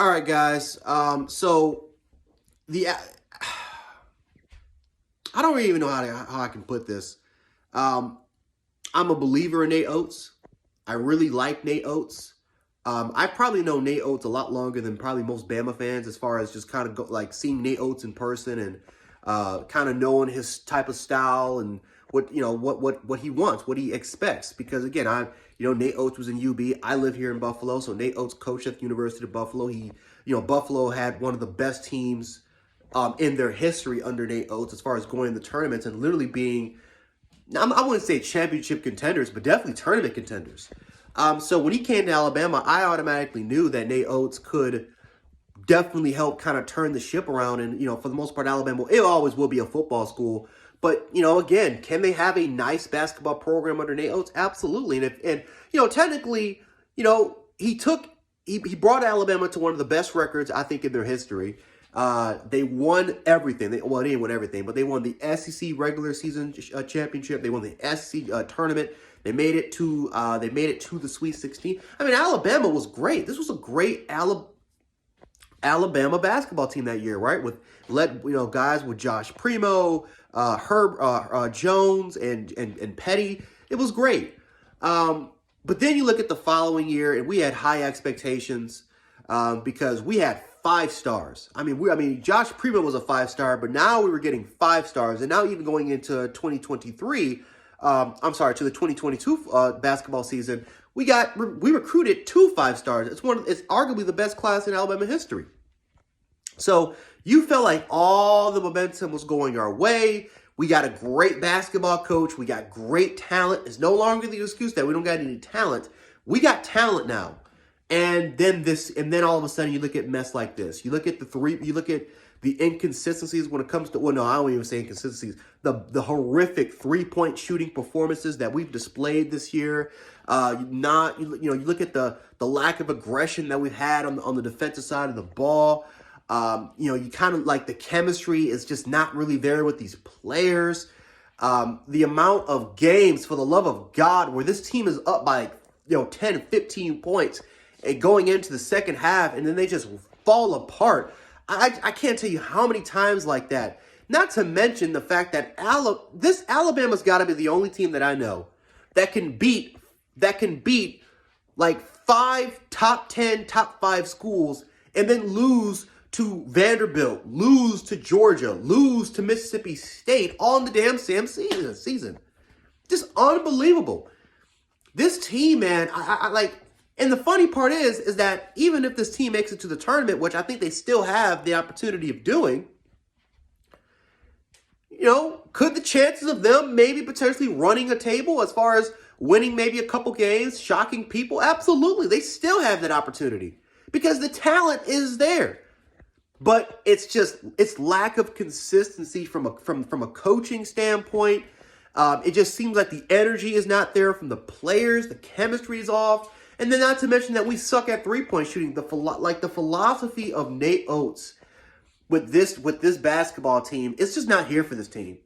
All right, guys. So the I don't really even know how I can put this. Um, I'm a believer in Nate Oats. I really like Nate Oats. I probably know Nate Oats a lot longer than probably most Bama fans, as far as just kind of like seeing Nate Oats in person and kind of knowing his type of style and what he wants, what he expects. Because again, Nate Oats was in UB. I live here in Buffalo, so Nate Oats coached at the University of Buffalo. Buffalo had one of the best teams in their history under Nate Oats as far as going in the tournaments and literally being, I wouldn't say championship contenders, but definitely tournament contenders. So when he came to Alabama, I automatically knew that Nate Oats could definitely help kind of turn the ship around. And, for the most part, Alabama, it always will be a football school. But, again, can they have a nice basketball program under Nate Oats? Absolutely. Technically, he brought Alabama to one of the best records, I think, in their history. They won everything. They didn't win everything, but they won the SEC regular season championship. They won the SEC tournament. They made it to the Sweet 16. I mean, Alabama was great. This was a great Alabama basketball team that year, right? With guys with Josh Primo, Herb Jones, and Petty. It was great. But then you look at the following year, and we had high expectations because we had 5 stars. I mean, Josh Primo was a 5-star, but now we were getting 5 stars, and now even going into 2023. To the 2022 basketball season, we recruited 2 5-stars. It's arguably the best class in Alabama history. So you felt like all the momentum was going our way. We got a great basketball coach. We got great talent. It's no longer the excuse that we don't got any talent. We got talent now. And then all of a sudden you look at mess like this. You look at the inconsistencies when it comes to, well, no, I don't even say inconsistencies. The horrific 3-point shooting performances that we've displayed this year. You look at the lack of aggression that we've had on the defensive side of the ball. You kind of like the chemistry is just not really there with these players. The amount of games, for the love of God, where this team is up by 10, 15 points and going into the second half, and then they just fall apart. I can't tell you how many times like that. Not to mention the fact that Alabama's got to be the only team that I know that can beat like 5 top 10, top 5 schools and then lose to Vanderbilt, lose to Georgia, lose to Mississippi State all in the damn same season. Just unbelievable. This team, man, I like. And the funny part is that even if this team makes it to the tournament, which I think they still have the opportunity of doing, could the chances of them maybe potentially running a table as far as winning maybe a couple games, shocking people? Absolutely. They still have that opportunity because the talent is there. But it's lack of consistency from a coaching standpoint. It just seems like the energy is not there from the players. The chemistry is off. And then not to mention that we suck at 3-point shooting. The philosophy of Nate Oats with this basketball team, it's just not here for this team.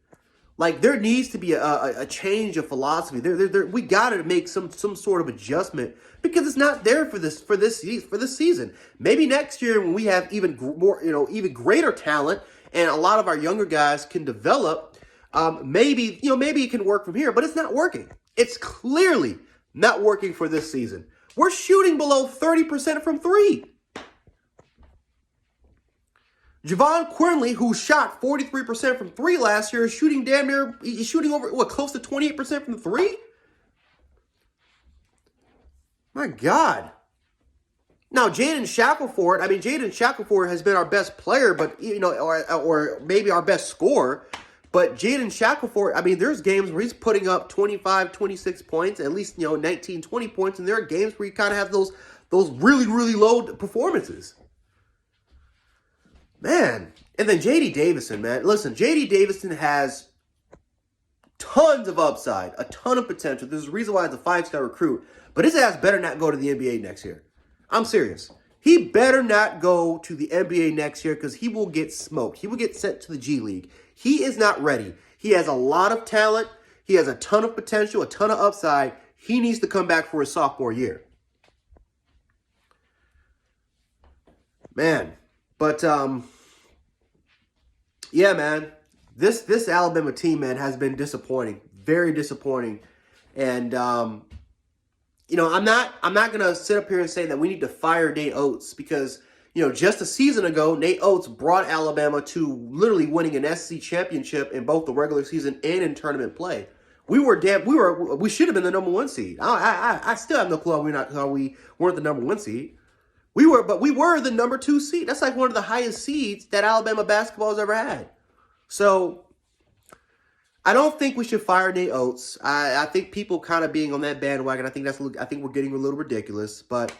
Like, there needs to be a change of philosophy. We got to make some sort of adjustment because it's not there for this season. Maybe next year when we have even greater talent and a lot of our younger guys can develop, maybe it can work from here. But it's not working. It's clearly not working for this season. We're shooting below 30% from 3. Javon Quinley, who shot 43% from 3 last year, is shooting close to 28% from 3? My God. Now, Jaden Shackelford has been our best player, but or maybe our best scorer. But Jaden Shackelford, there's games where he's putting up 25, 26 points, at least 19, 20 points, and there are games where you kind of have those really, really low performances. Man. And then J.D. Davison, man. Listen, J.D. Davison has tons of upside, a ton of potential. There's a reason why he's a 5-star recruit. But his ass better not go to the NBA next year. I'm serious. He better not go to the NBA next year because he will get smoked. He will get sent to the G League. He is not ready. He has a lot of talent. He has a ton of potential, a ton of upside. He needs to come back for his sophomore year. Man, but yeah, man, this Alabama team, man, has been disappointing, very disappointing, and I'm not gonna sit up here and say that we need to fire Nate Oats because just a season ago, Nate Oats brought Alabama to literally winning an SEC championship in both the regular season and in tournament play. We should have been the number one seed. I still have no clue how we weren't the number one seed. But we were the number two seed. That's like one of the highest seeds that Alabama basketball has ever had. So I don't think we should fire Nate Oats. I think people kind of being on that bandwagon. I think we're getting a little ridiculous. But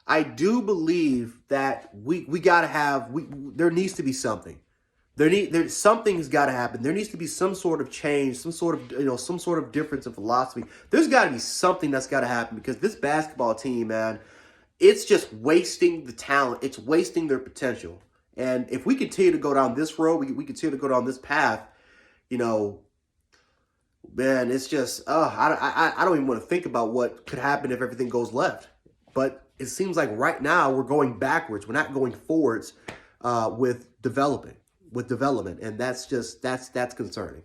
I do believe that we gotta have there needs to be something. Something's got to happen. There needs to be some sort of change, some sort of difference in philosophy. There's got to be something that's got to happen because this basketball team, man, it's just wasting the talent. It's wasting their potential. And if we continue to go down this road, we continue to go down this path, man, it's just, I don't even want to think about what could happen if everything goes left. But it seems like right now we're going backwards. We're not going forwards with development. And that's concerning.